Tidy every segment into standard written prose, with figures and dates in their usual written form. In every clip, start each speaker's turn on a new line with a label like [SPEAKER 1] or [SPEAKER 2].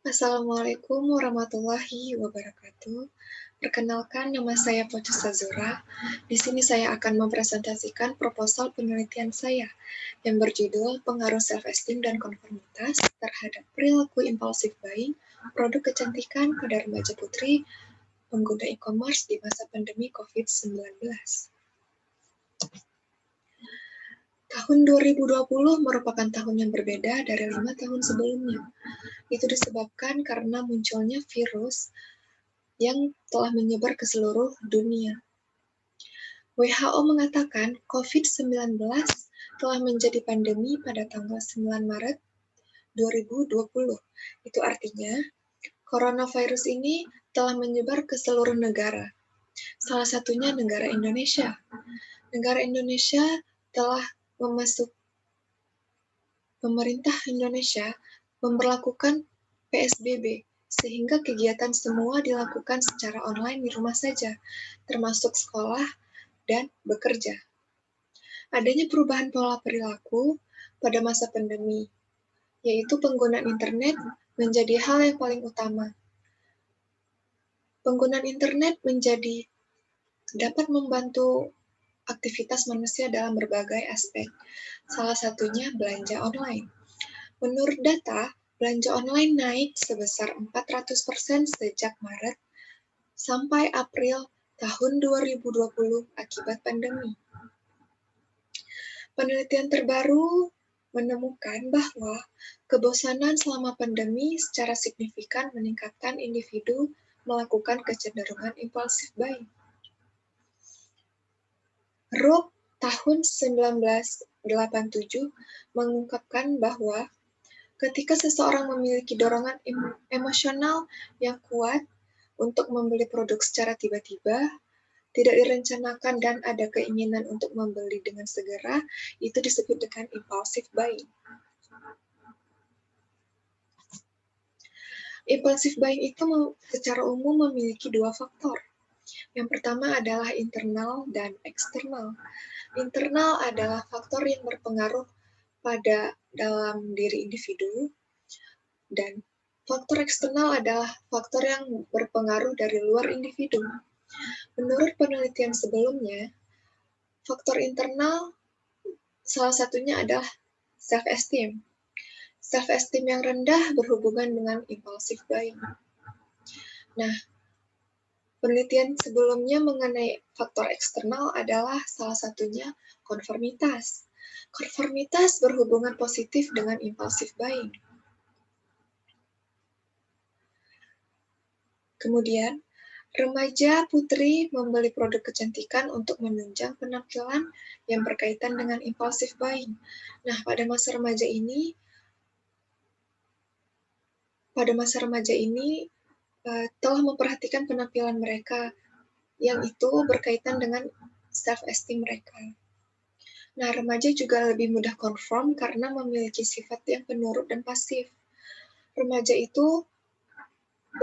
[SPEAKER 1] Assalamualaikum warahmatullahi wabarakatuh. Perkenalkan, nama saya Putu Sazura. Di sini saya akan mempresentasikan proposal penelitian saya yang berjudul Pengaruh Self-Esteem dan Konformitas terhadap Perilaku Impulsif Buying Produk Kecantikan pada Remaja Putri Pengguna E-commerce di masa pandemi COVID-19. Tahun 2020 merupakan tahun yang berbeda dari 5 tahun sebelumnya. Itu disebabkan karena munculnya virus yang telah menyebar ke seluruh dunia. WHO mengatakan COVID-19 telah menjadi pandemi pada tanggal 9 Maret 2020. Itu artinya, coronavirus ini telah menyebar ke seluruh negara. Salah satunya negara Indonesia. Negara Indonesia telah pemerintah Indonesia memberlakukan PSBB, sehingga kegiatan semua dilakukan secara online di rumah saja, termasuk sekolah dan bekerja. Adanya perubahan pola perilaku pada masa pandemi, yaitu penggunaan internet menjadi hal yang paling utama. Penggunaan internet dapat membantu aktivitas manusia dalam berbagai aspek, salah satunya belanja online. Menurut data, belanja online naik sebesar 400% sejak Maret sampai April tahun 2020 akibat pandemi. Penelitian terbaru menemukan bahwa kebosanan selama pandemi secara signifikan meningkatkan individu melakukan kecenderungan impulsif buying. Rook tahun 1987 mengungkapkan bahwa ketika seseorang memiliki dorongan emosional yang kuat untuk membeli produk secara tiba-tiba, tidak direncanakan dan ada keinginan untuk membeli dengan segera, itu disebut dengan impulsive buying. Impulsive buying itu secara umum memiliki dua faktor. Yang pertama adalah internal dan eksternal. Internal adalah faktor yang berpengaruh pada dalam diri individu, dan faktor eksternal adalah faktor yang berpengaruh dari luar individu. Menurut penelitian sebelumnya, faktor internal salah satunya adalah self-esteem. Self-esteem yang rendah berhubungan dengan impulsive buying. Nah, penelitian sebelumnya mengenai faktor eksternal adalah salah satunya konformitas. Konformitas berhubungan positif dengan impulsive buying. Kemudian, remaja putri membeli produk kecantikan untuk menunjang penampilan yang berkaitan dengan impulsive buying. Nah, pada masa remaja ini telah memperhatikan penampilan mereka yang itu berkaitan dengan self-esteem mereka. Nah, remaja juga lebih mudah konform karena memiliki sifat yang penurut dan pasif. Remaja itu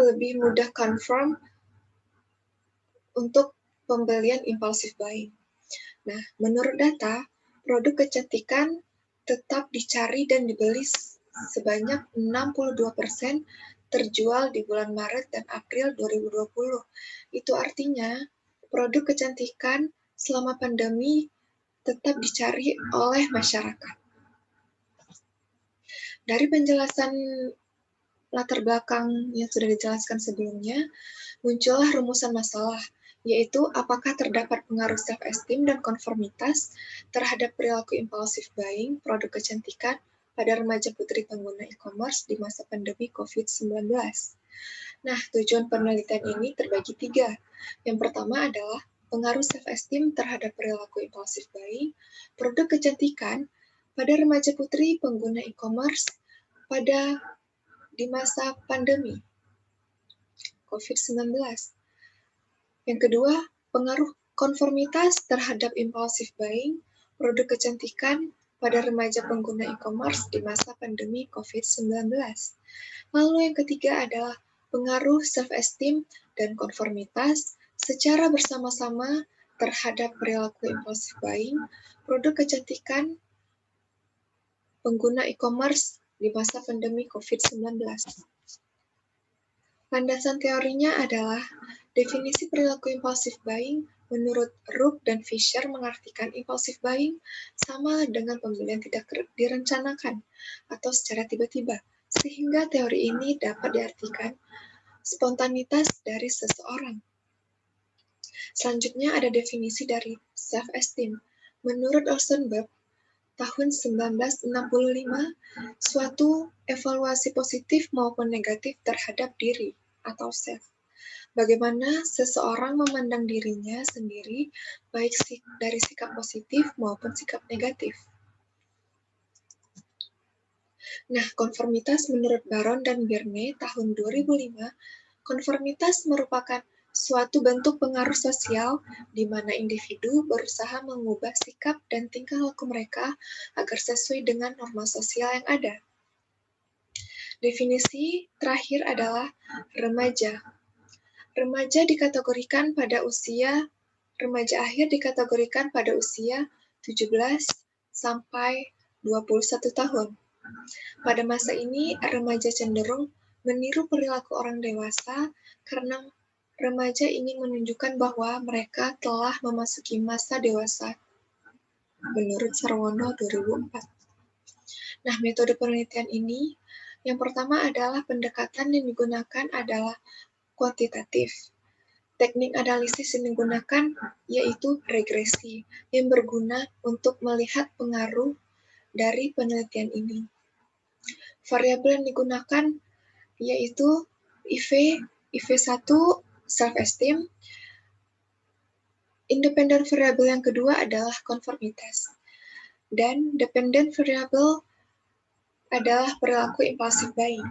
[SPEAKER 1] lebih mudah konform untuk pembelian impulsive buying. Nah, menurut data, produk kecantikan tetap dicari dan dibeli sebanyak 62% terjual di bulan Maret dan April 2020. Itu artinya, produk kecantikan selama pandemi tetap dicari oleh masyarakat. Dari penjelasan latar belakang yang sudah dijelaskan sebelumnya, muncullah rumusan masalah, yaitu apakah terdapat pengaruh self-esteem dan konformitas terhadap perilaku impulsif buying produk kecantikan pada remaja putri pengguna e-commerce di masa pandemi COVID-19. Nah, tujuan penelitian ini terbagi 3. Yang pertama adalah pengaruh self-esteem terhadap perilaku impulsif buying produk kecantikan pada remaja putri pengguna e-commerce di masa pandemi COVID-19. Yang kedua, pengaruh konformitas terhadap impulsif buying produk kecantikan pada remaja pengguna e-commerce di masa pandemi COVID-19. Lalu yang ketiga adalah pengaruh self-esteem dan konformitas secara bersama-sama terhadap perilaku impulsif buying produk kecantikan pengguna e-commerce di masa pandemi COVID-19. Landasan teorinya adalah definisi perilaku impulsif buying menurut Rook dan Fisher mengartikan impulsif buying sama dengan pembelian tidak direncanakan atau secara tiba-tiba, sehingga teori ini dapat diartikan spontanitas dari seseorang. Selanjutnya ada definisi dari self-esteem. Menurut Olsenberg, tahun 1965, suatu evaluasi positif maupun negatif terhadap diri atau self. Bagaimana seseorang memandang dirinya sendiri, baik dari sikap positif maupun sikap negatif. Nah, konformitas menurut Baron dan Birne tahun 2005, konformitas merupakan suatu bentuk pengaruh sosial di mana individu berusaha mengubah sikap dan tingkah laku mereka agar sesuai dengan norma sosial yang ada. Definisi terakhir adalah remaja. Remaja akhir dikategorikan pada usia 17 sampai 21 tahun. Pada masa ini, remaja cenderung meniru perilaku orang dewasa karena remaja ingin menunjukkan bahwa mereka telah memasuki masa dewasa, menurut Sarwono 2004. Nah, metode penelitian ini, yang pertama adalah pendekatan yang digunakan adalah kuantitatif. Teknik analisis yang digunakan yaitu regresi, yang berguna untuk melihat pengaruh dari penelitian ini. Variabel yang digunakan yaitu IV1 self-esteem. Independent variable yang kedua adalah konformitas. Dan dependent variable adalah perilaku impulsif buying.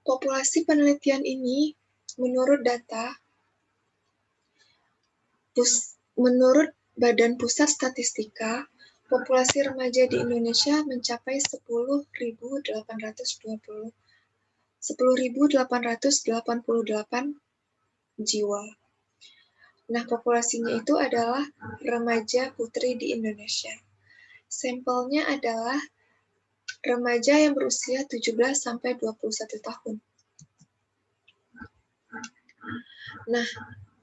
[SPEAKER 1] Populasi penelitian ini menurut Badan Pusat Statistika, populasi remaja di Indonesia mencapai 10.888 jiwa. Nah, populasinya itu adalah remaja putri di Indonesia. Sampelnya adalah remaja yang berusia 17 sampai 21 tahun. Nah,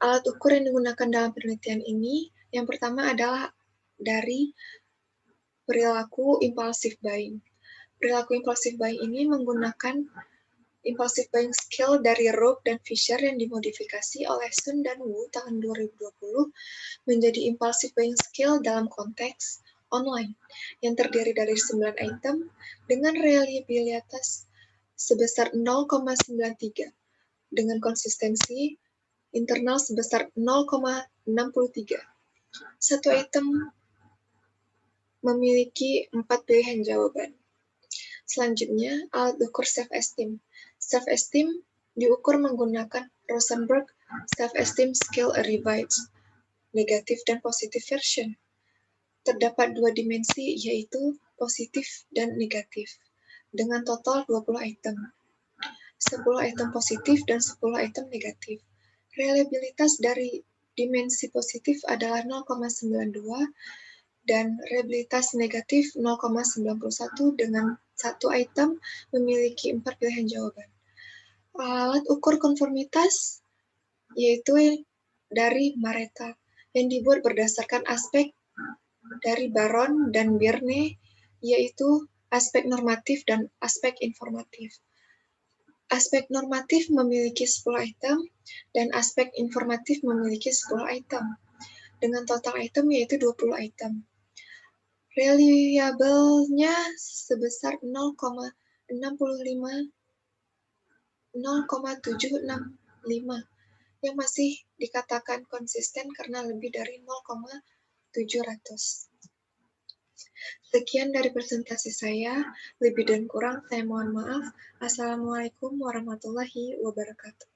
[SPEAKER 1] alat ukur yang digunakan dalam penelitian ini, yang pertama adalah dari perilaku impulsif buying. Perilaku impulsif buying ini menggunakan impulsif buying skill dari Rook dan Fisher yang dimodifikasi oleh Sun dan Wu tahun 2020 menjadi impulsif buying skill dalam konteks online yang terdiri dari 9 item dengan reliabilitas sebesar 0,93 dengan konsistensi internal sebesar 0,63. Satu item memiliki 4 pilihan jawaban. Selanjutnya, alat ukur self-esteem. Self-esteem diukur menggunakan Rosenberg Self-Esteem Scale Revised, negatif dan positif version. Terdapat 2 dimensi, yaitu positif dan negatif, dengan total 20 item. 10 item positif dan 10 item negatif. Reliabilitas dari dimensi positif adalah 0,92 dan reliabilitas negatif 0,91 dengan satu item memiliki 4 pilihan jawaban. Alat ukur konformitas yaitu dari Mareta yang dibuat berdasarkan aspek dari Baron dan Birne, yaitu aspek normatif dan aspek informatif. Aspek normatif memiliki 10 item dan aspek informatif memiliki 10 item dengan total item yaitu 20 item. Reliable-nya sebesar 0,765 yang masih dikatakan konsisten karena lebih dari 0,700. Sekian dari presentasi saya, lebih dan kurang saya mohon maaf. Assalamualaikum warahmatullahi wabarakatuh.